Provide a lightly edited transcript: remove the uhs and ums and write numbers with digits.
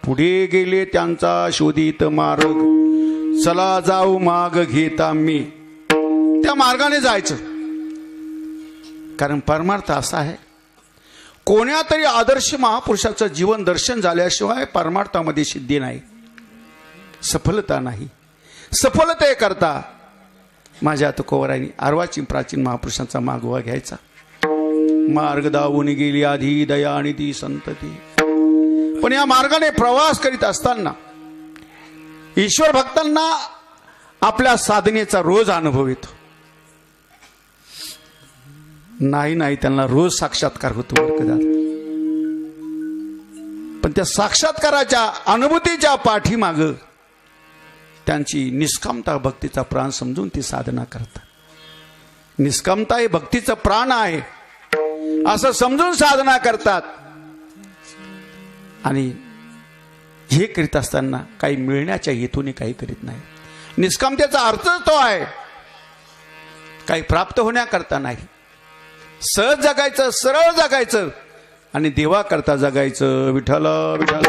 पुढे गेले त्यांचा शोधित मार्ग, चला जाऊ माग घेता मी. त्या मार्गाने जायचं. कारण परमार्थ असा आहे, कोण्या तरी आदर्श महापुरुषाचं जीवन दर्शन झाल्याशिवाय परमार्थामध्ये सिद्धी नाही, सफलता नाही. सफलते करता माझ्या तुकोबरांनी अर्वाचीन प्राचीन महापुरुषांचा मागोवा घ्यायचा. मार्ग दावून गेली आधी दया आणि ती संतती. पण या मार्गाने प्रवास करीत असताना ईश्वर भक्तांना आपल्या साधनेचा रोज अनुभव येतो. नाही त्यांना रोज साक्षात्कार होतो बरं का दादा. पण त्या साक्षात्काराच्या अनुभूतीच्या पाठीमाग त्यांची निष्कामता भक्तीचा प्राण समजून ती साधना करतात. निष्कामता हे भक्तीचं प्राण आहे असं समजून साधना करतात. आणि हे करीत असताना काही मिळण्याच्या हेतूने काही करीत नाही. निष्कामतेचा अर्थच तो आहे, काही प्राप्त होण्याकरता नाही. सहज जगायचं, सरळ जगायचं आणि देवा करता जगायचं. विठ्ठल विठ्ठल.